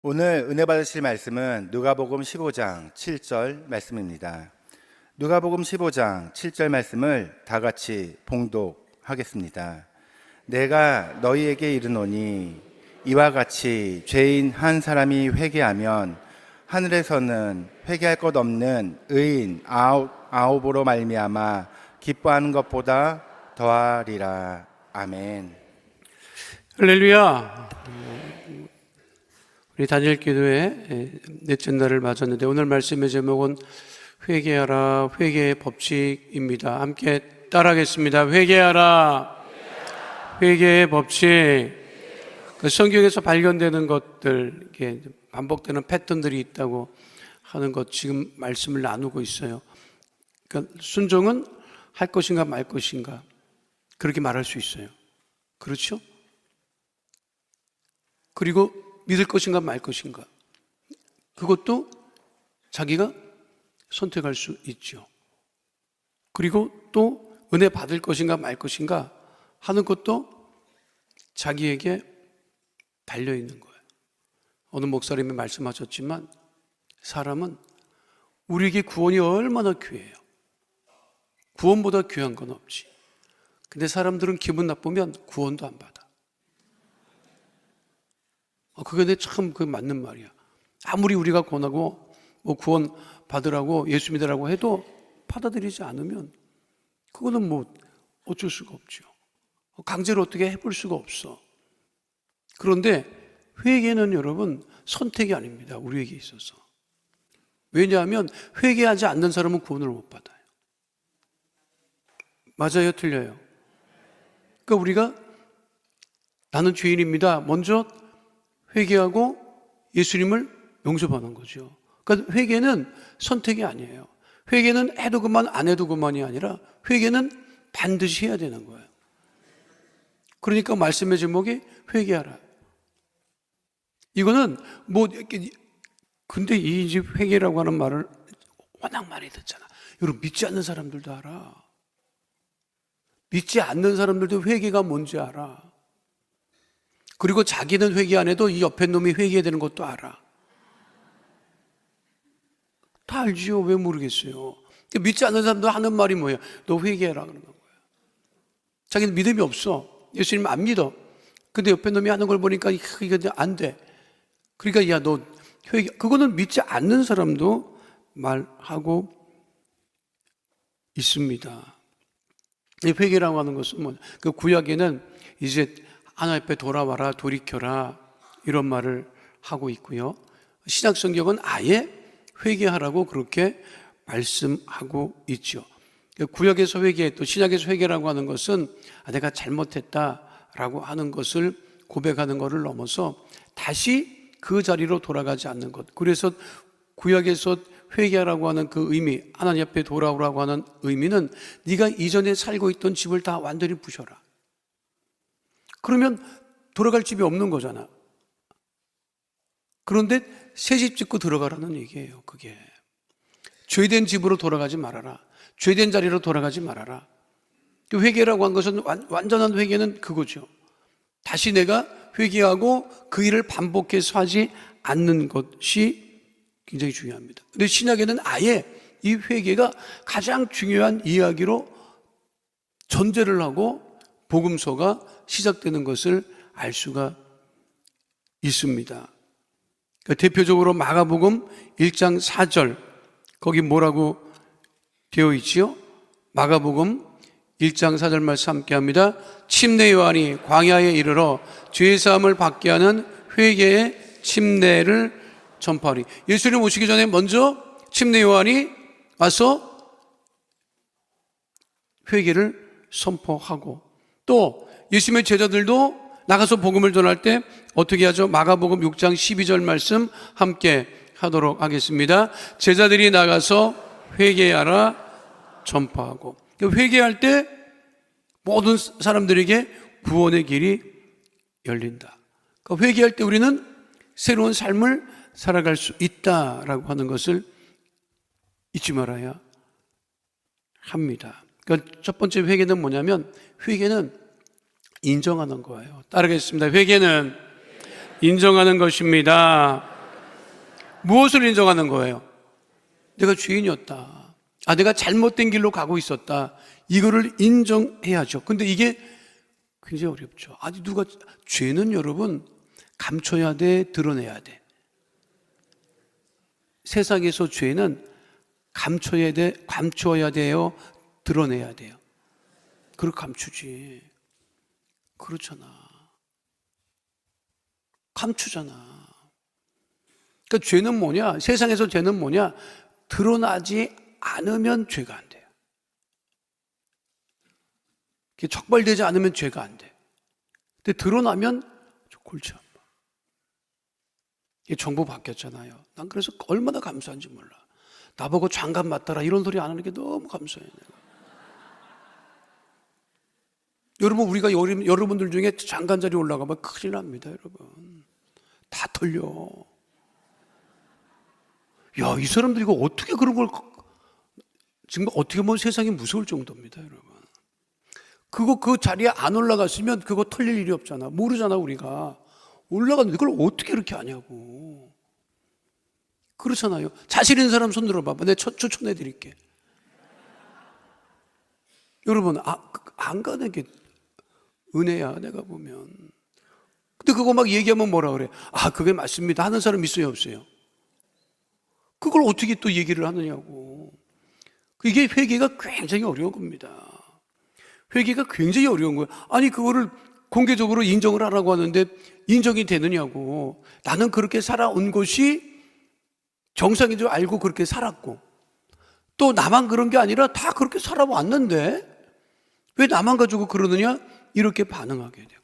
오늘 은혜 받으실 말씀은 누가복음 15장 7절 말씀입니다. 누가복음 15장 7절 말씀을 다 같이 봉독하겠습니다. 내가 너희에게 이르노니 이와 같이 죄인 한 사람이 회개하면 하늘에서는 회개할 것 없는 의인 아홉으로 말미암아 기뻐하는 것보다 더하리라. 아멘. 할렐루야. 우리 단일 기도회 넷째 날을 맞았는데 오늘 말씀의 제목은 회개하라, 회개의 법칙입니다. 함께 따라하겠습니다. 회개하라, 회개의 법칙. 성경에서 발견되는 것들, 이게 반복되는 패턴들이 있다고 하는 것, 지금 말씀을 나누고 있어요. 그러니까 순종은 할 것인가 말 것인가, 그렇게 말할 수 있어요. 그렇죠? 그리고 믿을 것인가 말 것인가, 그것도 자기가 선택할 수 있죠. 그리고 또 은혜 받을 것인가 말 것인가 하는 것도 자기에게 달려있는 거예요. 어느 목사님이 말씀하셨지만 사람은 우리에게 구원이 얼마나 귀해요. 구원보다 귀한 건 없지. 근데 사람들은 기분 나쁘면 구원도 안 받아. 그게 참 맞는 말이야. 아무리 우리가 권하고 구원 받으라고 예수 믿으라고 해도 받아들이지 않으면 그거는 어쩔 수가 없죠. 강제로 어떻게 해볼 수가 없어. 그런데 회개는 여러분 선택이 아닙니다. 우리에게 있어서. 왜냐하면 회개하지 않는 사람은 구원을 못 받아요. 맞아요? 틀려요? 그러니까 우리가 나는 죄인입니다. 먼저 회개하고 예수님을 용서받는 거죠. 그러니까 회개는 선택이 아니에요. 회개는 해도 그만 안 해도 그만이 아니라 회개는 반드시 해야 되는 거예요. 그러니까 말씀의 제목이 회개하라. 이거는 근데 이 집 회개라고 하는 말을 워낙 많이 듣잖아. 여러분 믿지 않는 사람들도 알아. 믿지 않는 사람들도 회개가 뭔지 알아. 그리고 자기는 회개 안 해도 이 옆에 놈이 회개해야 되는 것도 알아. 다 알지요. 왜 모르겠어요. 믿지 않는 사람도 하는 말이 뭐예요? 너 회개해라 그러는 거예요. 자기는 믿음이 없어. 예수님 안 믿어. 근데 옆에 놈이 하는 걸 보니까 이거 안 돼. 그러니까 야 너 회개. 그거는 믿지 않는 사람도 말하고 있습니다. 이 회개라고 하는 것은 그 구약에는 이제 하나님 앞에 돌아와라, 돌이켜라 이런 말을 하고 있고요. 신약 성경은 아예 회개하라고 그렇게 말씀하고 있죠. 구약에서 회개, 또 신약에서 회개라고 하는 것은 내가 잘못했다라고 하는 것을 고백하는 것을 넘어서 다시 그 자리로 돌아가지 않는 것. 그래서 구약에서 회개하라고 하는 그 의미, 하나님 앞에 돌아오라고 하는 의미는 네가 이전에 살고 있던 집을 다 완전히 부셔라. 그러면 돌아갈 집이 없는 거잖아. 그런데 새 집 짓고 들어가라는 얘기예요. 그게 죄된 집으로 돌아가지 말아라. 죄된 자리로 돌아가지 말아라. 회개라고 한 것은 완전한 회개는 그거죠. 다시 내가 회개하고 그 일을 반복해서 하지 않는 것이 굉장히 중요합니다. 근데 신약에는 아예 이 회개가 가장 중요한 이야기로 전제를 하고 복음서가 시작되는 것을 알 수가 있습니다. 대표적으로 마가복음 1장 4절, 거기 뭐라고 되어 있지요? 마가복음 1장 4절 말씀 함께 합니다. 침례 요한이 광야에 이르러 죄사함을 받게 하는 회개의 침례를 전파하리. 예수님 오시기 전에 먼저 침례 요한이 와서 회개를 선포하고, 또 예수님의 제자들도 나가서 복음을 전할 때 어떻게 하죠? 마가복음 6장 12절 말씀 함께 하도록 하겠습니다. 제자들이 나가서 회개하라 전파하고. 회개할 때 모든 사람들에게 구원의 길이 열린다. 그러니까 회개할 때 우리는 새로운 삶을 살아갈 수 있다라고 하는 것을 잊지 말아야 합니다. 그러니까 첫 번째 회개는 뭐냐면, 회개는 인정하는 거예요. 따르겠습니다. 회개는 인정하는 것입니다. 무엇을 인정하는 거예요? 내가 죄인이었다. 내가 잘못된 길로 가고 있었다. 이거를 인정해야죠. 근데 이게 굉장히 어렵죠. 죄는 여러분, 감춰야 돼, 드러내야 돼. 세상에서 죄는 감춰야 돼요, 드러내야 돼요. 그걸 감추지. 그렇잖아. 감추잖아. 그러니까 죄는 뭐냐? 세상에서 죄는 뭐냐? 드러나지 않으면 죄가 안 돼요. 촉발되지 않으면 죄가 안 돼. 근데 드러나면 골치 아파. 정부 바뀌었잖아요. 난 그래서 얼마나 감사한지 몰라. 나보고 장관 맡아라 이런 소리 안 하는 게 너무 감사해요. 내가. 여러분, 우리가 여러분들 중에 장관 자리 올라가면 큰일 납니다, 여러분. 다 털려. 야, 이 사람들 이거 어떻게 그런 걸, 지금 어떻게 보면 세상이 무서울 정도입니다, 여러분. 그 자리에 안 올라갔으면 그거 털릴 일이 없잖아. 모르잖아, 우리가. 올라갔는데 그걸 어떻게 이렇게 하냐고. 그렇잖아요. 자신 있는 사람 손 들어봐봐. 내가 추천해 드릴게. 여러분, 안 가는 게 은혜야, 내가 보면. 근데 그거 막 얘기하면 뭐라 그래? 그게 맞습니다 하는 사람 있어요, 없어요? 그걸 어떻게 또 얘기를 하느냐고. 이게 회개가 굉장히 어려운 겁니다. 회개가 굉장히 어려운 거예요. 그거를 공개적으로 인정을 하라고 하는데 인정이 되느냐고. 나는 그렇게 살아온 것이 정상인 줄 알고 그렇게 살았고, 또 나만 그런 게 아니라 다 그렇게 살아왔는데 왜 나만 가지고 그러느냐? 이렇게 반응하게 되고.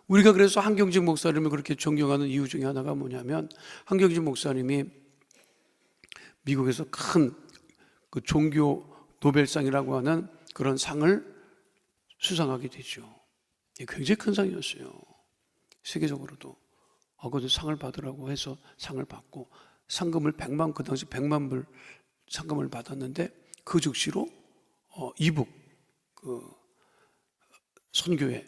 우리가 그래서 한경직 목사님을 그렇게 존경하는 이유 중에 하나가 뭐냐면, 한경직 목사님이 미국에서 큰 그 종교 노벨상이라고 하는 그런 상을 수상하게 되죠. 굉장히 큰 상이었어요. 세계적으로도. 그것도 상을 받으라고 해서 상을 받고, 상금을 그 당시 100만 불 상금을 받았는데, 그 즉시로 이북 선교회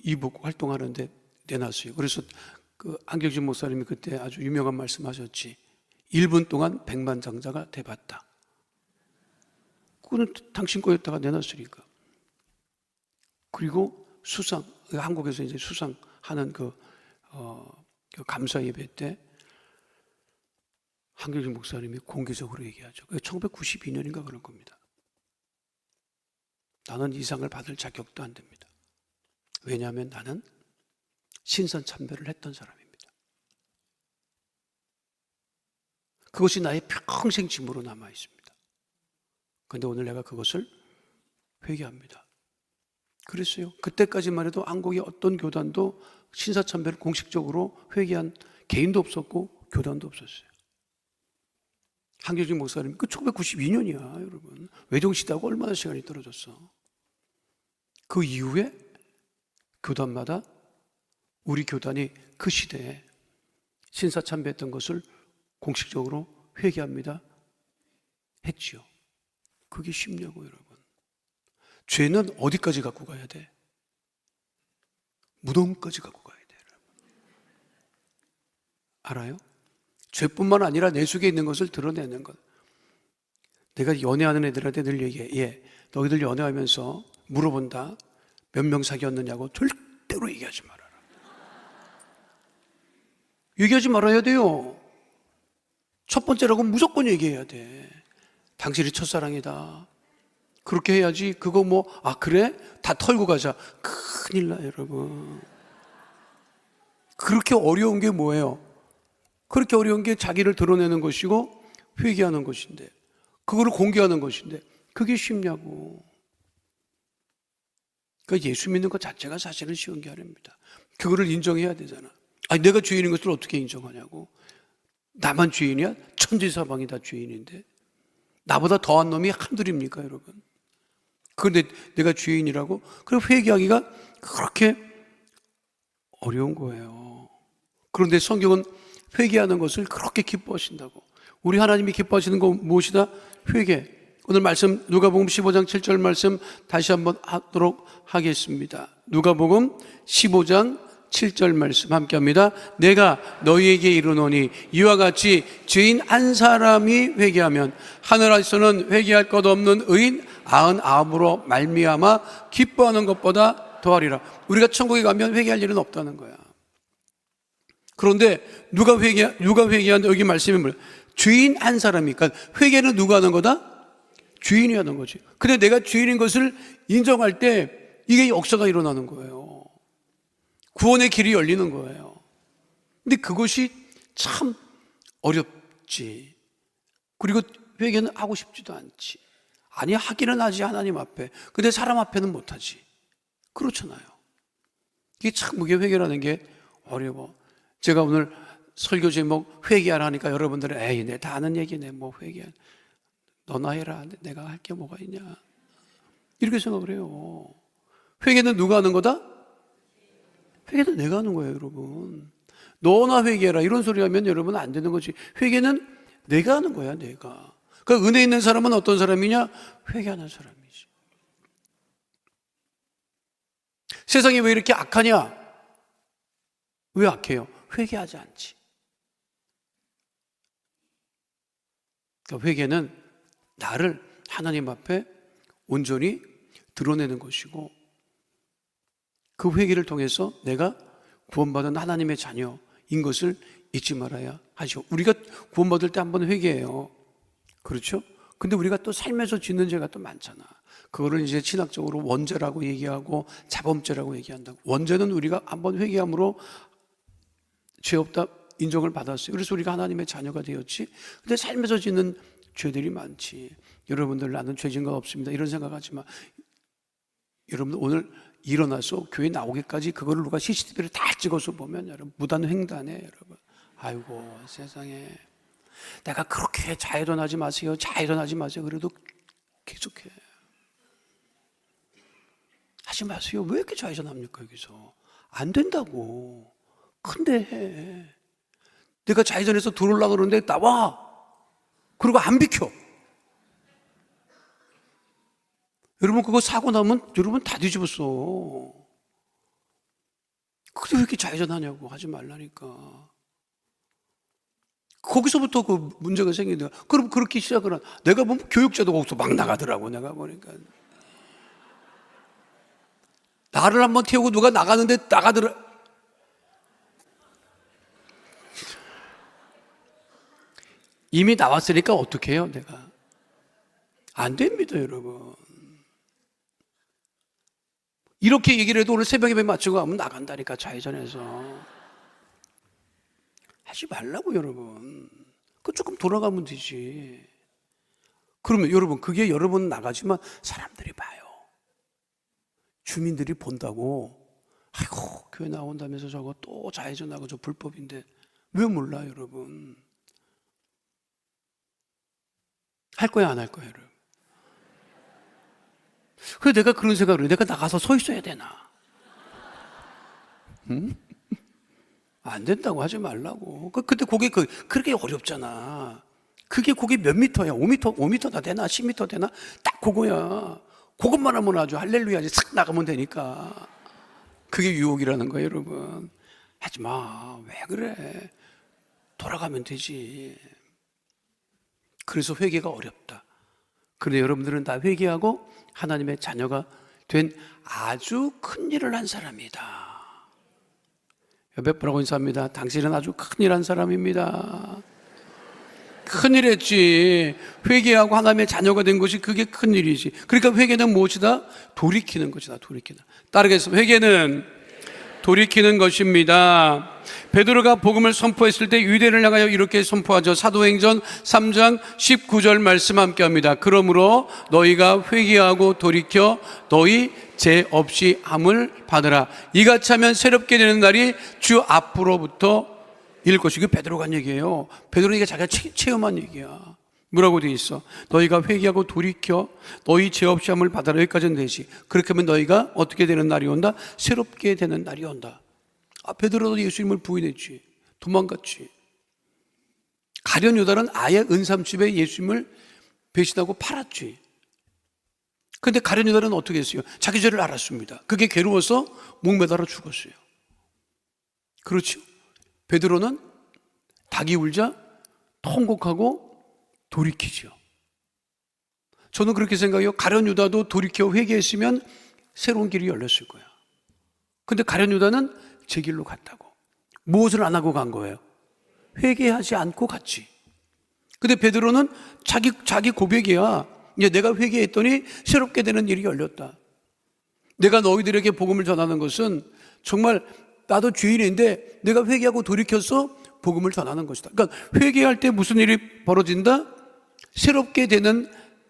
이북 활동하는데 내놨어요. 그래서 한경직 목사님이 그때 아주 유명한 말씀하셨지. 1분 동안 100만 장자가 돼봤다. 그거는 당신 거였다가 내놨으니까. 그리고 한국에서 이제 수상하는 그 감사 예배 때 한경직 목사님이 공개적으로 얘기하죠. 1992년인가 그런 겁니다. 나는 이 상을 받을 자격도 안 됩니다. 왜냐하면 나는 신선참배를 했던 사람입니다. 그것이 나의 평생 짐으로 남아 있습니다. 그런데 오늘 내가 그것을 회개합니다. 그랬어요. 그때까지만 해도 한국의 어떤 교단도 신사참배를 공식적으로 회개한 개인도 없었고 교단도 없었어요. 한경직 목사님, 1992년이야, 여러분. 외정시대하고 얼마나 시간이 떨어졌어. 그 이후에 교단마다 우리 교단이 그 시대에 신사참배했던 것을 공식적으로 회개합니다 했지요. 그게 쉽냐고, 여러분. 죄는 어디까지 갖고 가야 돼? 무덤까지 갖고 가야 돼, 여러분. 알아요? 죄뿐만 아니라 내 속에 있는 것을 드러내는 것. 내가 연애하는 애들한테 늘 얘기해. 너희들 연애하면서 물어본다. 몇 명 사귀었느냐고. 절대로 얘기하지 말아라. 얘기하지 말아야 돼요. 첫 번째라고 무조건 얘기해야 돼. 당신이 첫사랑이다. 그렇게 해야지. 그거 그래? 다 털고 가자. 큰일 나, 여러분. 그렇게 어려운 게 뭐예요? 그렇게 어려운 게 자기를 드러내는 것이고 회개하는 것인데, 그거를 공개하는 것인데, 그게 쉽냐고. 그러니까 예수 믿는 것 자체가 사실은 쉬운 게 아닙니다. 그거를 인정해야 되잖아. 내가 죄인인 것을 어떻게 인정하냐고. 나만 죄인이야? 천지사방이 다 죄인인데 나보다 더한 놈이 한둘입니까, 여러분? 그런데 내가 죄인이라고? 그럼 회개하기가 그렇게 어려운 거예요. 그런데 성경은 회개하는 것을 그렇게 기뻐하신다고. 우리 하나님이 기뻐하시는 건 무엇이다? 회개. 오늘 말씀 누가복음 15장 7절 말씀 다시 한번 하도록 하겠습니다. 누가복음 15장 7절 말씀 함께 합니다. 내가 너희에게 이르노니 이와 같이 죄인 한 사람이 회개하면 하늘에서는 회개할 것 없는 의인 99으로 말미암아 기뻐하는 것보다 더하리라. 우리가 천국에 가면 회개할 일은 없다는 거야. 그런데 누가 회개한다? 여기 말씀이 뭐예요? 죄인 한 사람이. 그러니까 회개는 누가 하는 거다? 죄인이 하는 거지. 근데 내가 죄인인 것을 인정할 때 이게 역사가 일어나는 거예요. 구원의 길이 열리는 거예요. 근데 그것이 참 어렵지. 그리고 회개는 하고 싶지도 않지. 아니, 하기는 하지, 하나님 앞에. 근데 사람 앞에는 못하지. 그렇잖아요. 이게 참 그게 회개라는 게 어려워. 제가 오늘 설교 제목 회개하라 하니까 여러분들은 에이, 내 다 아는 얘기네. 뭐 회개. 너나 해라. 내가 할 게 뭐가 있냐. 이렇게 생각을 해요. 회개는 누가 하는 거다? 회개는 내가 하는 거예요, 여러분. 너나 회개해라. 이런 소리 하면 여러분 안 되는 거지. 회개는 내가 하는 거야, 내가. 그러니까 은혜 있는 사람은 어떤 사람이냐? 회개하는 사람이지. 세상이 왜 이렇게 악하냐? 왜 악해요? 회개하지 않지. 그러니까 회개는 나를 하나님 앞에 온전히 드러내는 것이고 그 회개를 통해서 내가 구원받은 하나님의 자녀인 것을 잊지 말아야 하죠. 우리가 구원받을 때 한번 회개해요. 그렇죠? 근데 우리가 또 삶에서 짓는 죄가 또 많잖아. 그거를 이제 신학적으로 원죄라고 얘기하고 자범죄라고 얘기한다고. 원죄는 우리가 한번 회개함으로 죄 없다 인정을 받았어요. 그래서 우리가 하나님의 자녀가 되었지. 근데 삶에서 짓는 죄들이 많지. 여러분들 나는 죄진 거 없습니다. 이런 생각하지 마. 여러분들 오늘 일어나서 교회 나오기까지 그거를 누가 CCTV를 다 찍어서 보면 여러분 무단 횡단해 여러분. 아이고 세상에. 내가 그렇게 자해전하지 마세요. 자해전하지 마세요. 그래도 계속해. 하지 마세요. 왜 이렇게 자해전합니까 여기서. 안 된다고. 근데 해. 내가 자해전해서 들어오려고 그러는데 나와. 그리고 안 비켜. 여러분 그거 사고 나면 여러분 다 뒤집었어. 근데 왜 이렇게 자해전하냐고. 하지 말라니까. 거기서부터 그 문제가 생긴다. 그럼 그렇게 시작을 한. 내가 보면 교육자도 거기서 막 나가더라고. 내가 보니까 나를 한번 태우고 누가 나가는데 나가더라. 이미 나왔으니까 어떻게 해요 내가. 안 됩니다 여러분. 이렇게 얘기를 해도 오늘 새벽에 맞추고 가면 나간다니까. 좌회전해서 하지 말라고 여러분. 그 조금 돌아가면 되지. 그러면 여러분 그게 여러분 나가지만 사람들이 봐요. 주민들이 본다고. 아이고 교회 나온다면서 저거 또 좌회전하고 저 불법인데 왜 몰라 여러분. 할 거야 안 할 거야 여러분. 그래 내가 그런 생각을 해. 내가 나가서 서 있어야 되나? 응? 안 된다고. 하지 말라고. 근데 그게 그렇게 어렵잖아. 그게 몇 미터야? 5미터다 되나? 10미터 되나? 딱 그거야. 그것만 하면 아주 할렐루야지 싹 나가면 되니까. 그게 유혹이라는 거예요 여러분. 하지 마. 왜 그래? 돌아가면 되지. 그래서 회개가 어렵다. 그런데 여러분들은 다 회개하고 하나님의 자녀가 된 아주 큰 일을 한 사람이다. 옆에 보라고 인사합니다. 당신은 아주 큰일 한 사람입니다. 큰일 했지. 회개하고 하나님의 자녀가 된 것이 그게 큰일이지. 그러니까 회개는 무엇이다? 돌이키는 것이다. 돌이키는. 따르겠습니다. 회개는 돌이키는 것입니다. 베드로가 복음을 선포했을 때 유대를 향하여 이렇게 선포하죠. 사도행전 3장 19절 말씀 함께 합니다. 그러므로 너희가 회개하고 돌이켜 너희 죄 없이 함을 받으라. 이같이 하면 새롭게 되는 날이 주 앞으로부터 일 것이고. 베드로가 한 얘기예요. 베드로가 자기가 체험한 얘기야. 뭐라고 되어 있어? 너희가 회개하고 돌이켜 너희 죄 없이 함을 받아라. 여기까지는 되지. 그렇게 하면 너희가 어떻게 되는 날이 온다? 새롭게 되는 날이 온다. 베드로도 예수님을 부인했지. 도망갔지. 가룟 유다는 아예 은삼집에 예수님을 배신하고 팔았지. 그런데 가룟 유다는 어떻게 했어요? 자기 죄를 알았습니다. 그게 괴로워서 목매달아 죽었어요. 그렇죠. 베드로는 닭이 울자 통곡하고 돌이키죠. 저는 그렇게 생각해요. 가룟 유다도 돌이켜 회개했으면 새로운 길이 열렸을 거야. 근데 가룟 유다는 제 길로 갔다고. 무엇을 안 하고 간 거예요? 회개하지 않고 갔지. 근데 베드로는 자기 고백이야. 이제 내가 회개했더니 새롭게 되는 일이 열렸다. 내가 너희들에게 복음을 전하는 것은 정말 나도 죄인인데 내가 회개하고 돌이켜서 복음을 전하는 것이다. 그러니까 회개할 때 무슨 일이 벌어진다? 새롭게 되는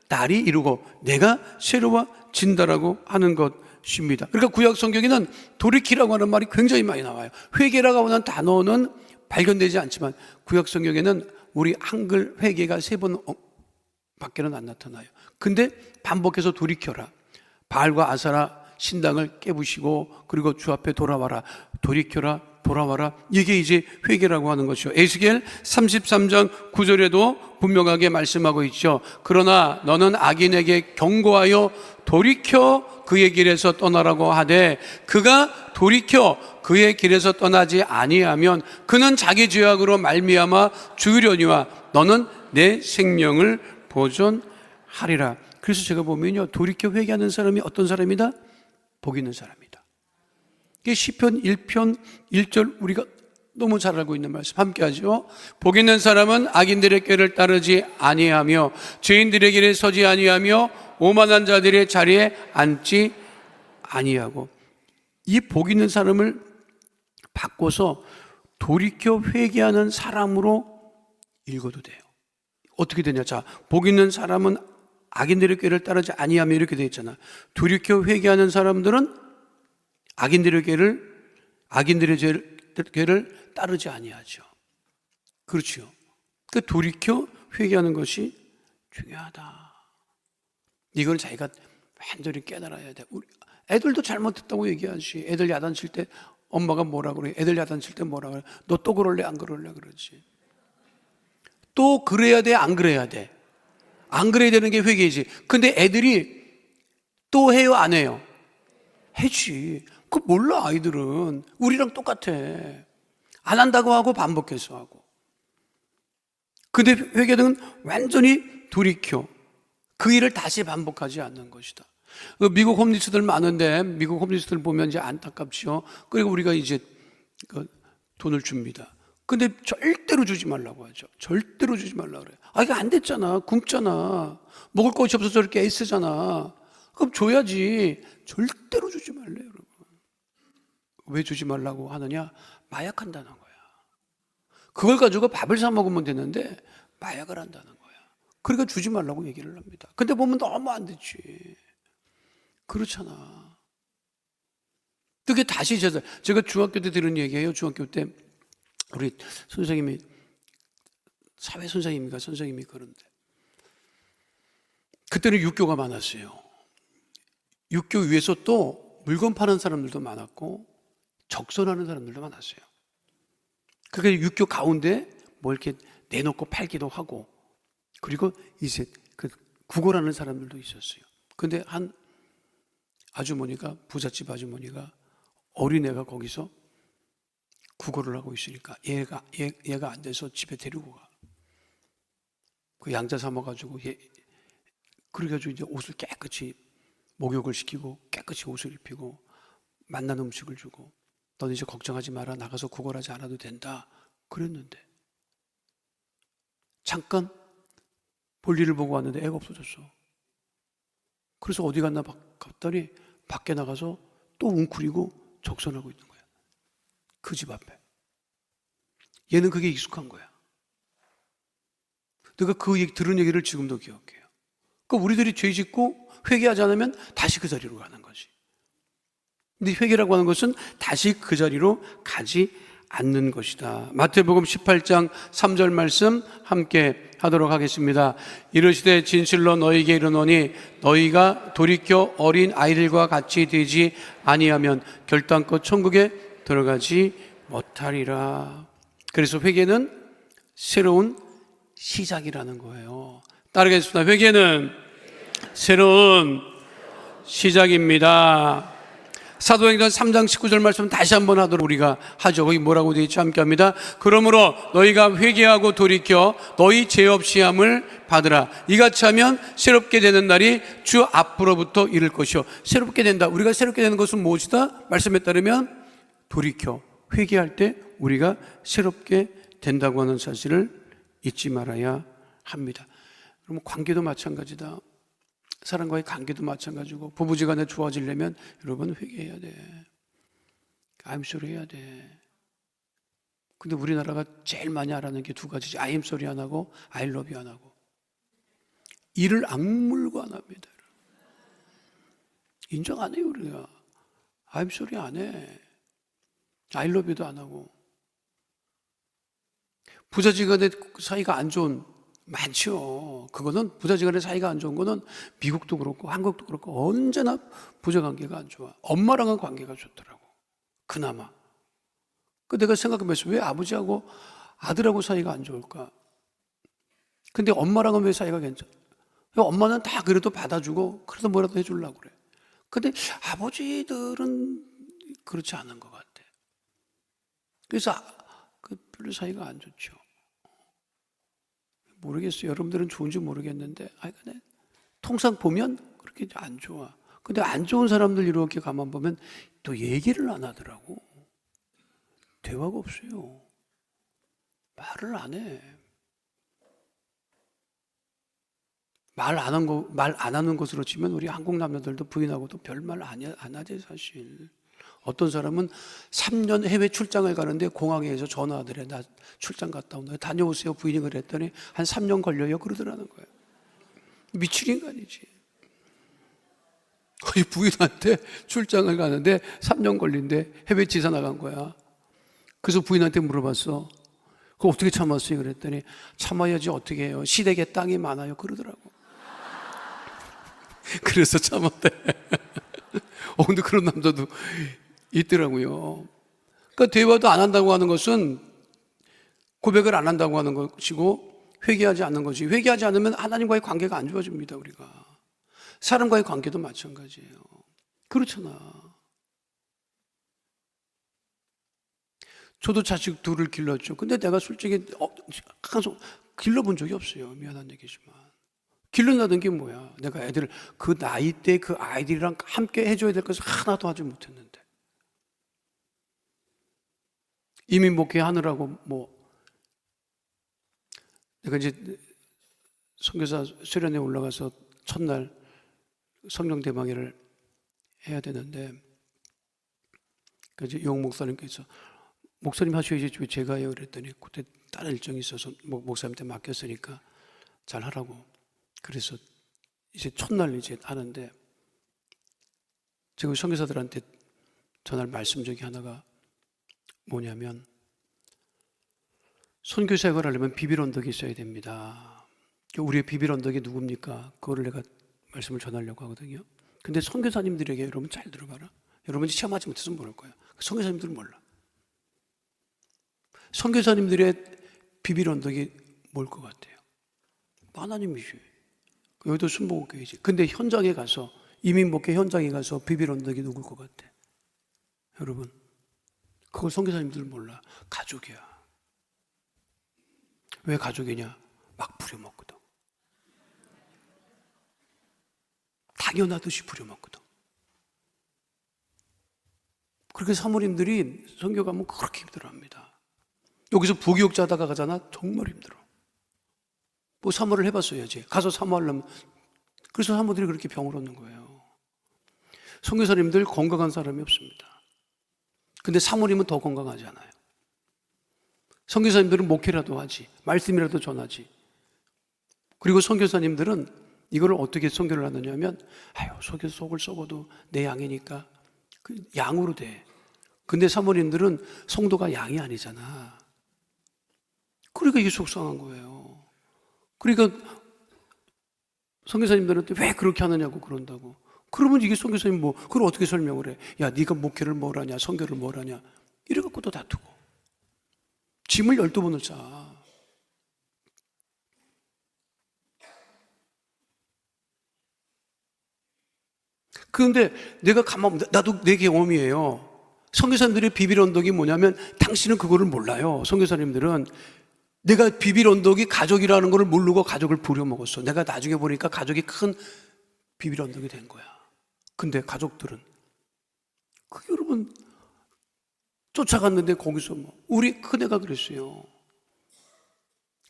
날이 이루고 내가 새로워진다라고 하는 것입니다. 그러니까 구약 성경에는 돌이키라고 하는 말이 굉장히 많이 나와요. 회개라고 하는 단어는 발견되지 않지만 구약 성경에는 우리 한글 회개가 3번 밖에는 안 나타나요. 근데 반복해서 돌이켜라. 바알과 아사라 신당을 깨부시고 그리고 주 앞에 돌아와라. 돌이켜라. 돌아와라. 이게 이제 회개라고 하는 것이죠. 에스겔 33장 9절에도 분명하게 말씀하고 있죠. 그러나 너는 악인에게 경고하여 돌이켜 그의 길에서 떠나라고 하되 그가 돌이켜 그의 길에서 떠나지 아니하면 그는 자기 죄악으로 말미암아 죽으려니와 너는 내 생명을 보존하리라. 그래서 제가 보면요, 돌이켜 회개하는 사람이 어떤 사람이다? 복 있는 사람이다. 이게 시편 1편 1절 우리가 너무 잘 알고 있는 말씀 함께 하죠. 복 있는 사람은 악인들의 꾀를 따르지 아니하며 죄인들의 길에 서지 아니하며 오만한 자들의 자리에 앉지 아니하고, 이 복 있는 사람을 바꿔서 돌이켜 회개하는 사람으로 읽어도 돼요. 어떻게 되냐? 자, 복 있는 사람은 악인들의 꾀를 따르지 아니하며 이렇게 되어 있잖아. 돌이켜 회개하는 사람들은 악인들의 꾀를 따르지 아니하죠. 그렇죠. 그 돌이켜 회개하는 것이 중요하다. 이걸 자기가 완전히 깨달아야 돼. 우리 애들도 잘못했다고 얘기하지. 애들 야단칠 때 엄마가 뭐라 그래? 애들 야단칠 때 뭐라 그래? 너 또 그럴래? 안 그럴래? 그러지. 또 그래야 돼? 안 그래야 돼? 안 그래야 되는 게 회개이지. 근데 애들이 또 해요? 안 해요? 해지. 그거 몰라, 아이들은. 우리랑 똑같아. 안 한다고 하고 반복해서 하고. 근데 회개는 완전히 돌이켜 그 일을 다시 반복하지 않는 것이다. 미국 홈리스들 많은데 미국 홈리스들 보면 이제 안타깝죠. 그리고 우리가 이제 돈을 줍니다. 근데 절대로 주지 말라고 하죠. 절대로 주지 말라고 그래요. 아, 이거 안 됐잖아. 굶잖아. 먹을 것이 없어서 이렇게 애쓰잖아. 그럼 줘야지. 절대로 주지 말래요, 여러분. 왜 주지 말라고 하느냐? 마약한다는 거야. 그걸 가지고 밥을 사 먹으면 되는데 마약을 한다는 거야. 그러니까 주지 말라고 얘기를 합니다. 근데 보면 너무 안 되지. 그렇잖아. 그게 다시 제가 중학교 때 들은 얘기예요. 중학교 때 우리 선생님이, 사회 선생님인가 선생님이 그런데 그때는 육교가 많았어요. 육교 위에서 또 물건 파는 사람들도 많았고 적선하는 사람들도 많았어요. 그게 육교 가운데 뭐 이렇게 내놓고 팔기도 하고, 그리고 이제 그 구걸하는 사람들도 있었어요. 근데 한 아주머니가, 부잣집 아주머니가 어린애가 거기서 구걸을 하고 있으니까 얘가 안 돼서 집에 데리고 가. 그 양자 삼아가지고 그래가지고 이제 옷을 깨끗이 목욕을 시키고 깨끗이 옷을 입히고 맛난 음식을 주고, 넌 이제 걱정하지 마라. 나가서 구걸하지 않아도 된다. 그랬는데 잠깐 볼일을 보고 왔는데 애가 없어졌어. 그래서 어디 갔나 봤더니 밖에 나가서 또 웅크리고 적선하고 있는 거야. 그 집 앞에. 얘는 그게 익숙한 거야. 내가 그 얘기, 들은 얘기를 지금도 기억해요. 그러니까 우리들이 죄 짓고 회개하지 않으면 다시 그 자리로 가는 거지. 근데 회개라고 하는 것은 다시 그 자리로 가지 않는 것이다. 마태복음 18장 3절 말씀 함께 하도록 하겠습니다. 이르시되 진실로 너희에게 이르노니 너희가 돌이켜 어린 아이들과 같이 되지 아니하면 결단코 천국에 들어가지 못하리라. 그래서 회개는 새로운 시작이라는 거예요. 따르겠습니다. 회개는 새로운 시작입니다. 사도행전 3장 19절 말씀 다시 한번 하도록 우리가 하죠. 거기 뭐라고 되어 있죠? 함께 합니다. 그러므로 너희가 회개하고 돌이켜 너희 죄 없이 함을 받으라. 이같이 하면 새롭게 되는 날이 주 앞으로부터 이를 것이요. 새롭게 된다. 우리가 새롭게 되는 것은 무엇이다? 말씀에 따르면 돌이켜 회개할 때 우리가 새롭게 된다고 하는 사실을 잊지 말아야 합니다. 그럼 관계도 마찬가지다. 사람과의 관계도 마찬가지고 부부지간에 좋아지려면 여러분 회개해야 돼. I'm sorry 해야 돼. 근데 우리나라가 제일 많이 하라는 게 두 가지지. I'm sorry 안 하고 I love you 안 하고. 이를 악물고 안 합니다. 인정 안 해요 우리가. I'm sorry 안 해. I love you도 안 하고. 부자지간에 사이가 안 좋은 많죠. 그거는 부자지간에 사이가 안 좋은 거는 미국도 그렇고 한국도 그렇고 언제나 부자 관계가 안 좋아. 엄마랑은 관계가 좋더라고. 그나마. 그 내가 생각해봤어. 왜 아버지하고 아들하고 사이가 안 좋을까? 근데 엄마랑은 왜 사이가 괜찮아? 엄마는 다 그래도 받아주고 그래도 뭐라도 해주려고 그래. 근데 아버지들은 그렇지 않은 것 같아. 그래서 별로 사이가 안 좋죠. 모르겠어요. 여러분들은 좋은지 모르겠는데, 근데 통상 보면 그렇게 안 좋아. 근데 안 좋은 사람들 이렇게 가만 보면 또 얘기를 안 하더라고. 대화가 없어요. 말을 안 해. 말 안 하는 것으로 치면 우리 한국 남자들도 부인하고도 별말 안 하지, 사실. 어떤 사람은 3년 해외 출장을 가는데 공항에서 전화하더래. 나 출장 갔다 온다. 다녀오세요. 부인이 그랬더니 한 3년 걸려요. 그러더라는 거예요. 미친 인간이지. 부인한테 출장을 가는데 3년 걸린대. 해외 지사 나간 거야. 그래서 부인한테 물어봤어. 그거 어떻게 참았어요? 그랬더니 참아야지 어떻게 해요. 시댁에 땅이 많아요. 그러더라고. 그래서 참았대. 근데 그런 남자도 있더라고요. 그러니까 대화도 안 한다고 하는 것은 고백을 안 한다고 하는 것이고 회개하지 않는 것이. 회개하지 않으면 하나님과의 관계가 안 좋아집니다. 우리가 사람과의 관계도 마찬가지예요. 그렇잖아. 저도 자식 둘을 길렀죠. 근데 내가 솔직히 항상 길러본 적이 없어요. 미안한 얘기지만. 길른다는 게 뭐야? 내가 애들을 그 나이 때 그 아이들이랑 함께 해줘야 될 것을 하나도 하지 못했는데. 이민 목회 하느라고 내가 이제 선교사 수련회 올라가서 첫날 성령 대방회를 해야 되는데, 그래서 용 목사님께서 목사님 하셔야지 왜 제가 해요? 그랬더니 그때 다른 일정이 있어서 목사님한테 맡겼으니까 잘 하라고. 그래서 이제 첫날 이제 하는데 지금 선교사들한테 전할 말씀 중에 하나가 뭐냐면 선교사역을 하려면 비빌 언덕이 있어야 됩니다. 우리의 비빌 언덕이 누굽니까? 그거를 내가 말씀을 전하려고 하거든요. 근데 선교사님들에게 여러분 잘 들어봐라. 여러분이 체험하지 못해서 모를 거예요. 선교사님들은 몰라. 선교사님들의 비빌 언덕이 뭘 것 같아요? 하나님이지. 여기도 순복음교회지. 근데 현장에 가서 이민목회 현장에 가서 비빌 언덕이 누굴 것 같아? 여러분, 그걸 선교사님들은 몰라. 가족이야. 왜 가족이냐? 막 부려먹거든. 당연하듯이 부려먹거든. 그렇게 사모님들이 선교 가면 그렇게 힘들어합니다. 여기서 부교육자다가 가잖아. 정말 힘들어. 뭐 사모를 해봤어야지. 가서 사모하려면. 그래서 사모들이 그렇게 병을 얻는 거예요. 선교사님들 건강한 사람이 없습니다. 근데 사모님은 더 건강하지 않아요. 선교사님들은 목회라도 하지, 말씀이라도 전하지. 그리고 선교사님들은 이거를 어떻게 선교를 하느냐 하면 속을 썩어도 내 양이니까 그 양으로 돼. 근데 사모님들은 성도가 양이 아니잖아. 그러니까 이게 속상한 거예요. 그러니까 선교사님들한테 왜 그렇게 하느냐고 그런다고. 그러면 이게 선교사님 그걸 어떻게 설명을 해? 야, 네가 목회를 뭘 하냐, 선교를 뭘 하냐. 이래갖고 또 다투고. 짐을 12번을 싸. 그런데 내가 나도 내 경험이에요. 선교사님들의 비빌 언덕이 뭐냐면 당신은 그거를 몰라요. 선교사님들은 내가 비빌 언덕이 가족이라는 걸 모르고 가족을 부려먹었어. 내가 나중에 보니까 가족이 큰 비빌 언덕이 된 거야. 근데 가족들은 여러분 쫓아갔는데 거기서 우리 큰애가 그랬어요.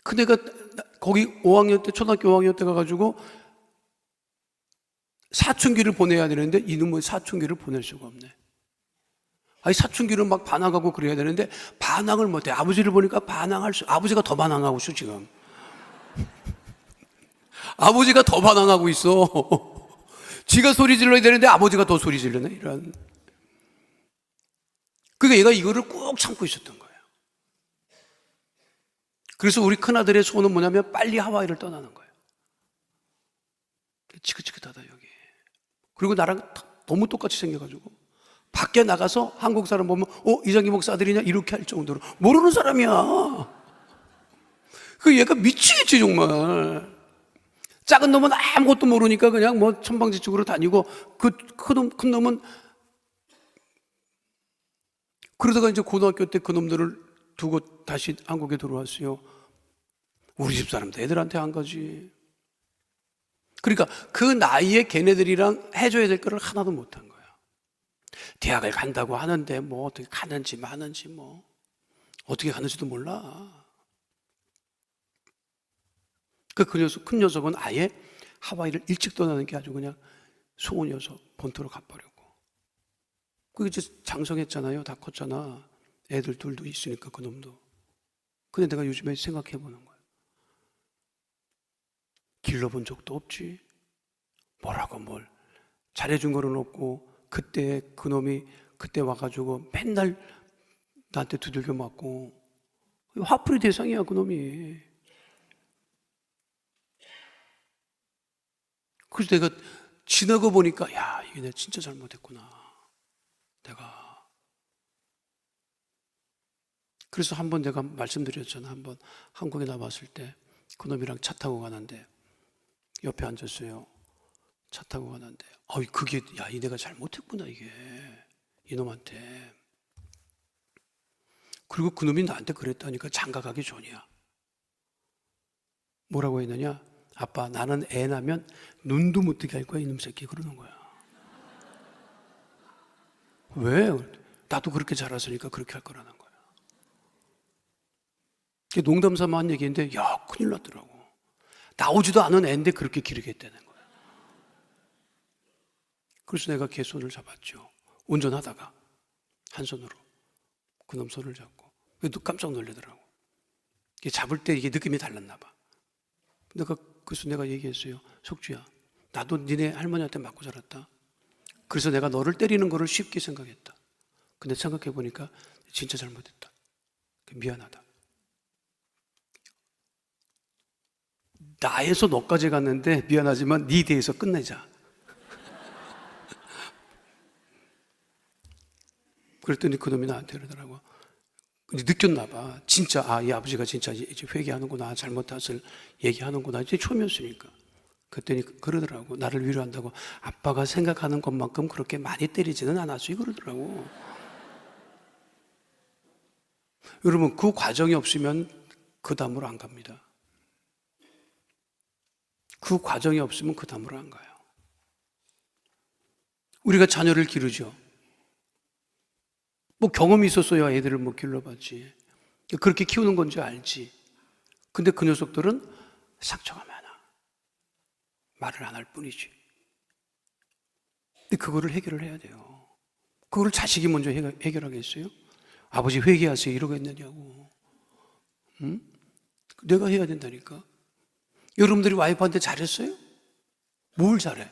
큰애가 거기 5학년 때, 초등학교 5학년 때 가가지고 사춘기를 보내야 되는데 이놈의 사춘기를 보낼 수가 없네. 아니 사춘기를 막 반항하고 그래야 되는데 반항을 못해. 아버지를 보니까 아버지가 더 반항하고 있어 지금. 아버지가 더 반항하고 있어. 지가 소리 질러야 되는데 아버지가 더 소리 질러네. 이런. 그러니까 얘가 이거를 꾹 참고 있었던 거예요. 그래서 우리 큰아들의 소원은 뭐냐면 빨리 하와이를 떠나는 거예요. 지긋지긋하다 여기. 그리고 나랑 너무 똑같이 생겨가지고 밖에 나가서 한국 사람 보면 이장기 목사 아들이냐 이렇게 할 정도로 모르는 사람이야. 그 얘가 미치겠지 정말. 작은 놈은 아무것도 모르니까 그냥 천방지축으로 다니고 큰 놈은 그러다가 이제 고등학교 때 그 놈들을 두고 다시 한국에 들어왔어요. 우리 집 사람도 애들한테 안 가지. 그러니까 그 나이에 걔네들이랑 해줘야 될 거를 하나도 못한 거야. 대학을 간다고 하는데 어떻게 가는지 마는지 어떻게 가는지도 몰라. 큰 녀석은 아예 하와이를 일찍 떠나는 게 아주 그냥 소원이어서 본토로 가버렸고. 그게 이제 장성했잖아요. 다 컸잖아. 애들 둘도 있으니까 그 놈도. 근데 내가 요즘에 생각해 보는 거야. 길러본 적도 없지. 뭐라고 뭘 잘해준 거는 없고 그때 그놈이 그때 와가지고 맨날 나한테 두들겨 맞고 화풀이 대상이야 그놈이. 그래서 내가 지나고 보니까 야 이게 내가 진짜 잘못했구나. 내가 그래서 한번 내가 말씀드렸잖아. 한번 한국에 나왔을 때 그놈이랑 차 타고 가는데 옆에 앉았어요. 차 타고 가는데 그게 이 내가 잘못했구나 이게 이놈한테. 그리고 그놈이 나한테 그랬다니까 장가가기 전이야. 뭐라고 했느냐? 아빠 나는 애 낳으면 눈도 못 뜨게 할 거야 이놈 새끼. 그러는 거야. 왜? 나도 그렇게 자랐으니까 그렇게 할 거라는 거야. 농담 삼아 한 얘기인데 야 큰일 났더라고. 나오지도 않은 애인데 그렇게 기르겠다는 거야. 그래서 내가 걔 손을 잡았죠. 운전하다가 한 손으로 그놈 손을 잡고. 또 깜짝 놀라더라고. 잡을 때 이게 느낌이 달랐나 봐. 그래서 내가 얘기했어요. 속주야, 나도 니네 할머니한테 맞고 자랐다. 그래서 내가 너를 때리는 거를 쉽게 생각했다. 근데 생각해 보니까 진짜 잘못했다. 미안하다. 나에서 너까지 갔는데 미안하지만 네 대해서 끝내자. 그랬더니 그놈이 나한테 그러더라고. 느꼈나 봐. 진짜 이 아버지가 진짜 이제 회개하는구나. 잘못한 얘기하는구나. 이제 초면수니까. 그랬더니 그러더라고. 나를 위로한다고. 아빠가 생각하는 것만큼 그렇게 많이 때리지는 않았어요. 그러더라고. 여러분 그 과정이 없으면 그 다음으로 안 갑니다. 그 과정이 없으면 그 다음으로 안 가요. 우리가 자녀를 기르죠. 경험이 있었어야 애들을 길러봤지. 그렇게 키우는 건지 알지. 근데 그 녀석들은 상처가 많아. 말을 안 할 뿐이지. 근데 그거를 해결을 해야 돼요. 그거를 자식이 먼저 해결하겠어요? 아버지 회개하세요 이러고 했느냐고. 응? 내가 해야 된다니까. 여러분들이 와이프한테 잘했어요? 뭘 잘해?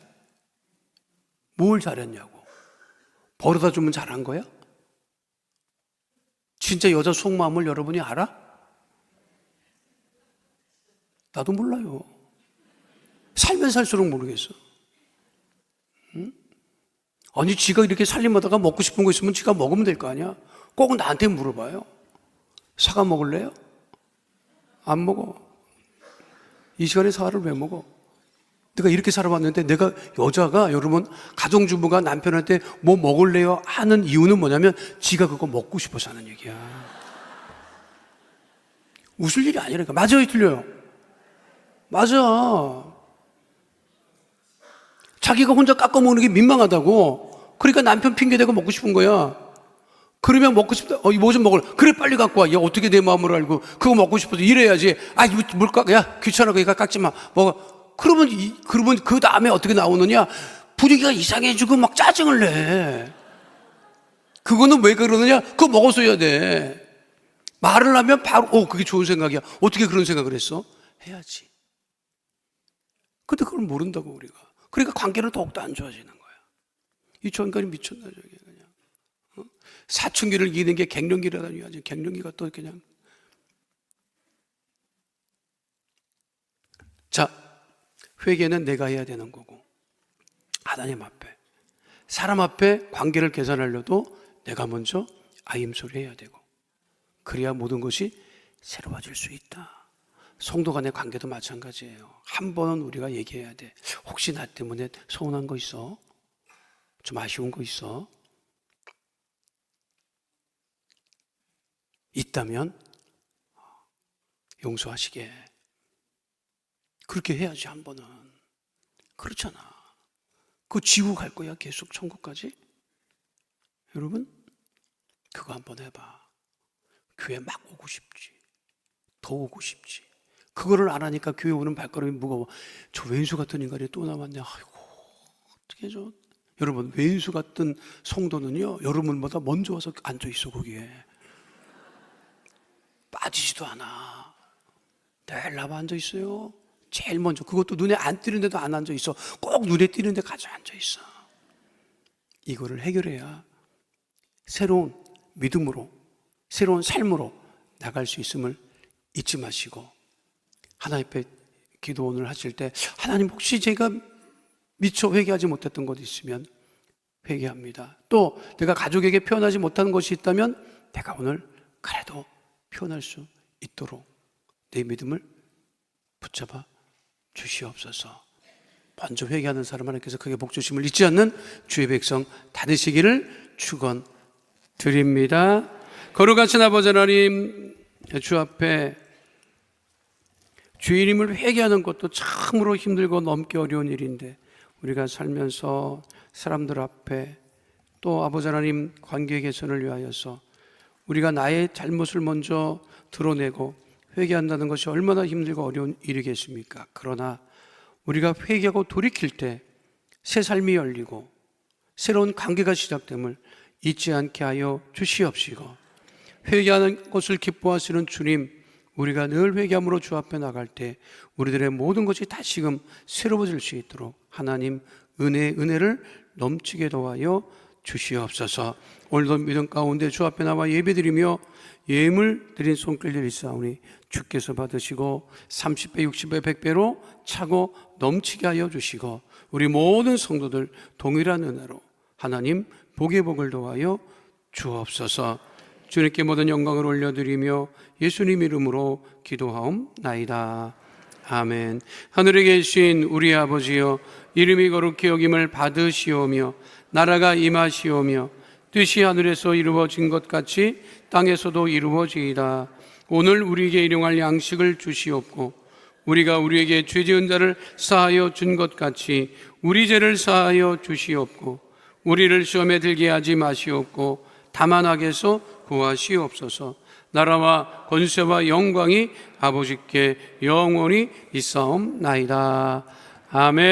뭘 잘했냐고. 벌어다 주면 잘한 거야? 진짜 여자 속마음을 여러분이 알아? 나도 몰라요. 살면 살수록 모르겠어. 응? 아니 지가 이렇게 살림하다가 먹고 싶은 거 있으면 지가 먹으면 될 거 아니야. 꼭 나한테 물어봐요. 사과 먹을래요? 안 먹어. 이 시간에 사과를 왜 먹어? 내가 이렇게 살아왔는데 내가 여자가 여러분 가정주부가 남편한테 뭐 먹을래요 하는 이유는 뭐냐면 지가 그거 먹고 싶어서 하는 얘기야. 웃을 일이 아니라니까. 맞아요, 틀려요? 맞아. 자기가 혼자 깎아 먹는 게 민망하다고. 그러니까 남편 핑계대고 먹고 싶은 거야. 그러면 먹고 싶다. 뭐 좀 먹을. 그래, 빨리 갖고 와. 야, 어떻게 내 마음을 알고 그거 먹고 싶어서 이래야지. 아, 이거 뭘 깎아? 야, 귀찮아. 그러니까 깎지 마. 먹어. 그러면 그 다음에 어떻게 나오느냐? 분위기가 이상해지고 막 짜증을 내. 그거는 왜 그러느냐? 그거 먹었어야 돼. 말을 하면 바로 그게 좋은 생각이야. 어떻게 그런 생각을 했어? 해야지. 근데 그걸 모른다고 우리가. 그러니까 관계는 더욱더 안 좋아지는 거야. 이 전까지 미쳤나 저게 그냥. 사춘기를 이기는 게 갱년기라더니 아주 갱년기가 또 그냥. 자, 회개는 내가 해야 되는 거고 하나님 앞에, 사람 앞에 관계를 개선하려도 내가 먼저 아임소리 해야 되고, 그래야 모든 것이 새로워질 수 있다. 성도 간의 관계도 마찬가지예요. 한 번은 우리가 얘기해야 돼. 혹시 나 때문에 서운한 거 있어? 좀 아쉬운 거 있어? 있다면 용서하시게. 그렇게 해야지 한 번은. 그렇잖아. 그거 지고 갈 거야 계속 천국까지? 여러분 그거 한번 해봐. 교회 막 오고 싶지. 더 오고 싶지. 그거를 안 하니까 교회 오는 발걸음이 무거워. 저 왼수 같은 인간이 또 남았네. 아이고 어떻게 여러분 왼수 같은 성도는요 여러분보다 먼저 와서 앉아 있어. 거기에 빠지지도 않아. 늘 나와 앉아 있어요. 제일 먼저. 그것도 눈에 안 띄는데도 안 앉아 있어. 꼭 눈에 띄는데 가서 앉아 있어. 이거를 해결해야 새로운 믿음으로, 새로운 삶으로 나갈 수 있음을 잊지 마시고, 하나님 앞에 기도 오늘 하실 때 하나님 혹시 제가 미처 회개하지 못했던 것이 있으면 회개합니다. 또 내가 가족에게 표현하지 못한 것이 있다면 내가 오늘 그래도 표현할 수 있도록 내 믿음을 붙잡아 주시옵소서. 먼저 회개하는 사람 하나님께서 크게 복 주심을 잊지 않는 주의 백성 다 되시기를 축원드립니다. 거룩하신 아버지 하나님, 주 앞에 주님을 회개하는 것도 참으로 힘들고 넘기 어려운 일인데, 우리가 살면서 사람들 앞에 또 아버지 하나님 관계 개선을 위하여서 우리가 나의 잘못을 먼저 드러내고 회개한다는 것이 얼마나 힘들고 어려운 일이겠습니까? 그러나 우리가 회개하고 돌이킬 때 새 삶이 열리고 새로운 관계가 시작됨을 잊지 않게 하여 주시옵시고, 회개하는 것을 기뻐하시는 주님, 우리가 늘 회개함으로 주 앞에 나갈 때 우리들의 모든 것이 다시금 새로워질 수 있도록 하나님 은혜를 넘치게 도와여 주시옵소서. 오늘도 믿음 가운데 주 앞에 나와 예배드리며 예물 드린 손길들이 있사오니 주께서 받으시고 30배, 60배, 100배로 차고 넘치게 하여 주시고, 우리 모든 성도들 동일한 은혜로 하나님 복의 복을 도와여 주옵소서. 주님께 모든 영광을 올려드리며 예수님 이름으로 기도하옵나이다. 아멘. 하늘에 계신 우리 아버지여, 이름이 거룩히 여김을 받으시오며 나라가 임하시오며 뜻이 하늘에서 이루어진 것 같이 땅에서도 이루어지이다. 오늘 우리에게 일용할 양식을 주시옵고, 우리가 우리에게 죄 지은 자를 사하여 준 것 같이 우리 죄를 사하여 주시옵고, 우리를 시험에 들게 하지 마시옵고 다만 악에서 구하시옵소서. 나라와 권세와 영광이 아버지께 영원히 있사옵나이다. 아멘.